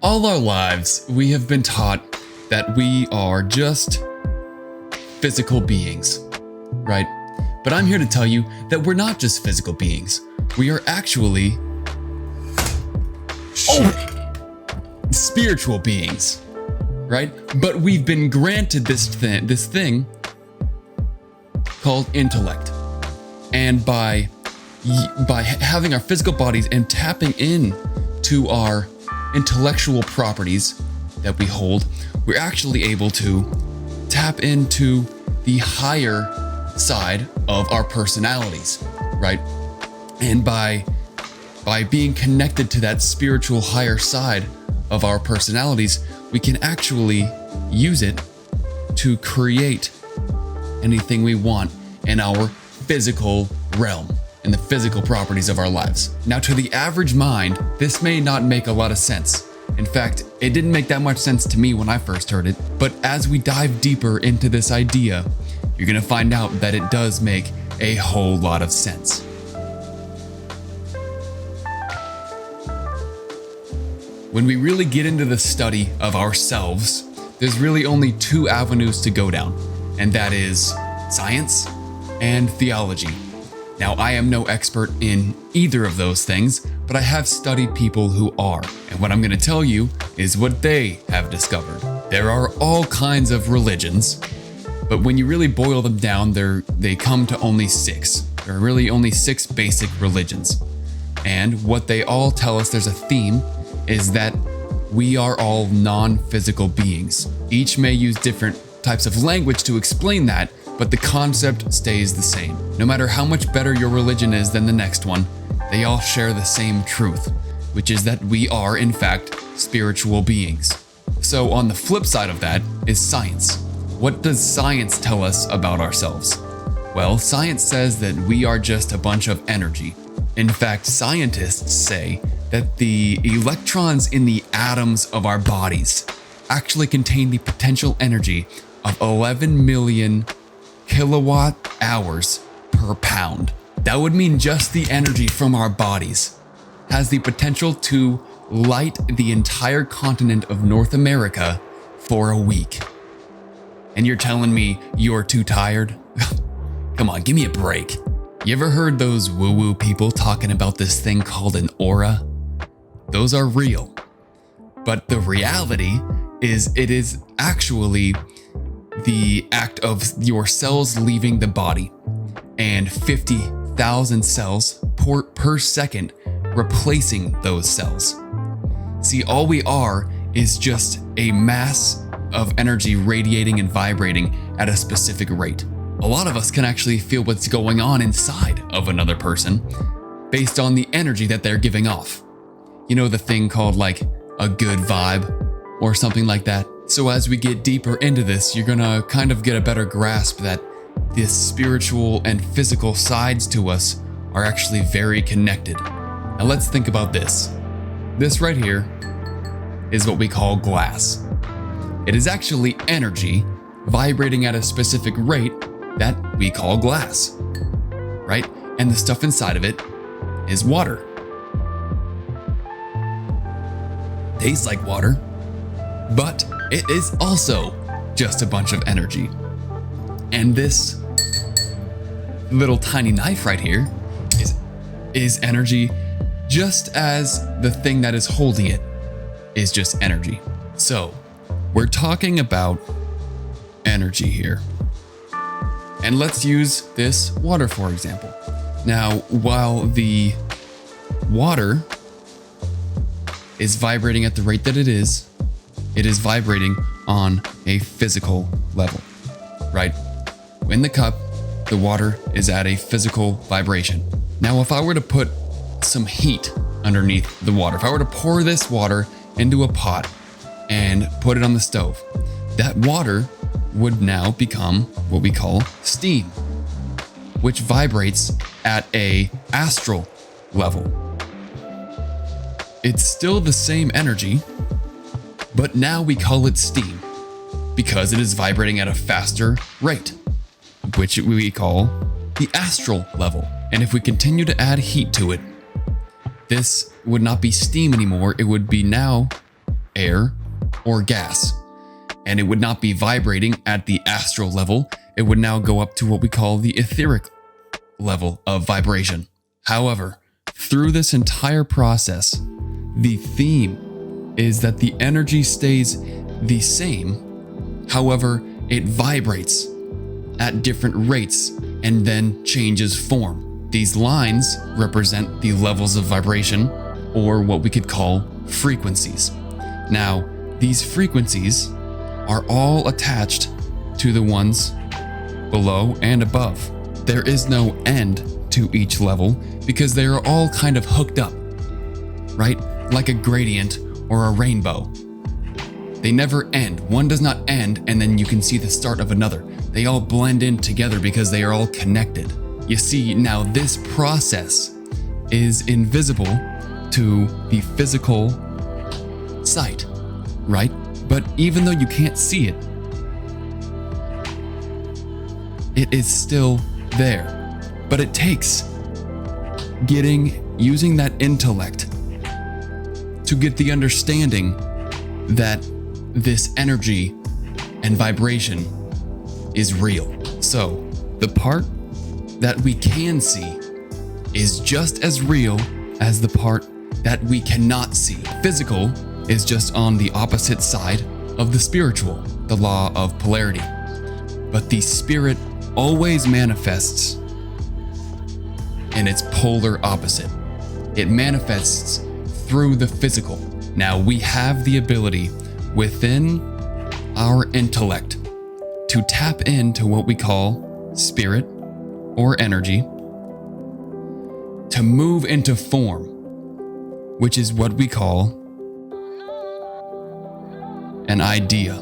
All our lives, we have been taught that we are just physical beings, right? But I'm here to tell you that we're not just physical beings. We are actually spiritual beings, right? But we've been granted this thing called intellect. And by having our physical bodies and tapping in to our intellectual properties that we hold, we're actually able to tap into the higher side of our personalities, right? And by being connected to that spiritual higher side of our personalities, we can actually use it to create anything we want in our physical realm, in the physical properties of our lives. Now, to the average mind, this may not make a lot of sense. In fact, it didn't make that much sense to me when I first heard it, but as we dive deeper into this idea, you're gonna find out that it does make a whole lot of sense. When we really get into the study of ourselves, there's really only two avenues to go down, and that is science and theology. Now, I am no expert in either of those things, but I have studied people who are, and what I'm going to tell you is what they have discovered. There are all kinds of religions, but when you really boil them down, they come to only 6. There are really only 6 basic religions. And what they all tell us, there's a theme, is that we are all non-physical beings. Each may use different types of language to explain that, but the concept stays the same. No matter how much better your religion is than the next one, they all share the same truth, which is that we are, in fact, spiritual beings. So on the flip side of that is science. What does science tell us about ourselves? Well, science says that we are just a bunch of energy. In fact, scientists say that the electrons in the atoms of our bodies actually contain the potential energy of 11 million kilowatt hours per pound. That would mean just the energy from our bodies has the potential to light the entire continent of North America for a week. And you're telling me you're too tired? Come on, give me a break. You ever heard those woo-woo people talking about this thing called an aura? Those are real. But the reality is it is actually the act of your cells leaving the body and 50,000 cells per second replacing those cells. See, all we are is just a mass of energy radiating and vibrating at a specific rate. A lot of us can actually feel what's going on inside of another person based on the energy that they're giving off. You know, the thing called like a good vibe or something like that. So as we get deeper into this, you're gonna kind of get a better grasp that the spiritual and physical sides to us are actually very connected. Now let's think about this. This right here is what we call glass. It is actually energy vibrating at a specific rate that we call glass, right? And the stuff inside of it is water. Tastes like water, but it is also just a bunch of energy. And this little tiny knife right here is energy, just as the thing that is holding it is just energy. So we're talking about energy here. And let's use this water, for example. Now, while the water is vibrating at the rate that it is vibrating on a physical level, right? In the cup, the water is at a physical vibration. Now, if I were to put some heat underneath the water, if I were to pour this water into a pot and put it on the stove, that water would now become what we call steam, which vibrates at a astral level. It's still the same energy, but now we call it steam because it is vibrating at a faster rate, which we call the astral level. And if we continue to add heat to it, this would not be steam anymore. It would be now air or gas. And it would not be vibrating at the astral level. It would now go up to what we call the etheric level of vibration. However, through this entire process, the theme is that the energy stays the same. However, it vibrates at different rates and then changes form. These lines represent the levels of vibration, or what we could call frequencies. Now, these frequencies are all attached to the ones below and above. There is no end to each level because they are all kind of hooked up, right? Like a gradient or a rainbow. They never end. One does not end and then you can see the start of another. They all blend in together because they are all connected. You see, now this process is invisible to the physical sight, right? But even though you can't see it, it is still there. But it takes using that intellect to get the understanding that this energy and vibration is real. So the part that we can see is just as real as the part that we cannot see. Physical is just on the opposite side of the spiritual, the law of polarity. But the spirit always manifests in its polar opposite. It manifests through the physical. Now we have the ability within our intellect to tap into what we call spirit or energy, to move into form, which is what we call an idea.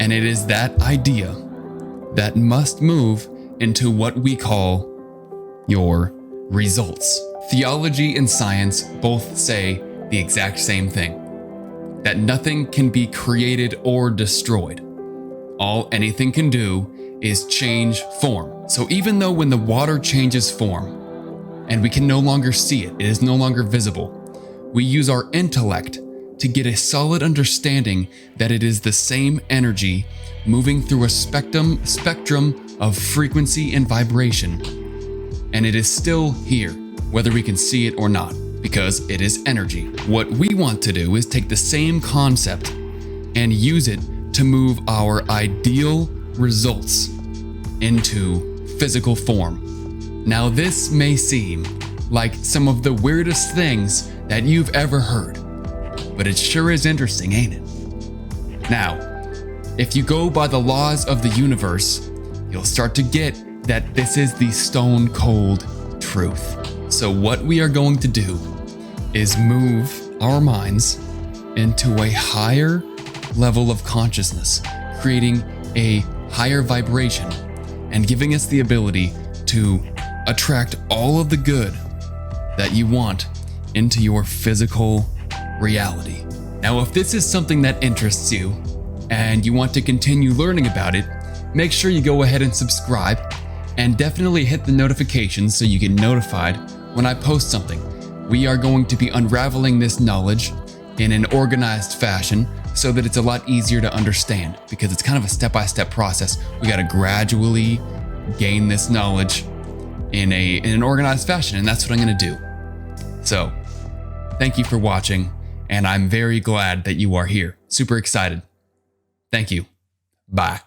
And it is that idea that must move into what we call your results. Theology and science both say the exact same thing, that nothing can be created or destroyed. All anything can do is change form. So even though when the water changes form and we can no longer see it, it is no longer visible, we use our intellect to get a solid understanding that it is the same energy moving through a spectrum of frequency and vibration. And it is still here, whether we can see it or not, because it is energy. What we want to do is take the same concept and use it to move our ideal results into physical form. Now, this may seem like some of the weirdest things that you've ever heard, but it sure is interesting, ain't it? Now, if you go by the laws of the universe, you'll start to get that this is the stone cold truth. So what we are going to do is move our minds into a higher level of consciousness, creating a higher vibration and giving us the ability to attract all of the good that you want into your physical reality. Now, if this is something that interests you and you want to continue learning about it, make sure you go ahead and subscribe and definitely hit the notifications so you get notified when I post something. We are going to be unraveling this knowledge in an organized fashion so that it's a lot easier to understand, because it's kind of a step-by-step process. We got to gradually gain this knowledge in an organized fashion, and that's what I'm going to do. So, thank you for watching, and I'm very glad that you are here. Super excited. Thank you. Bye.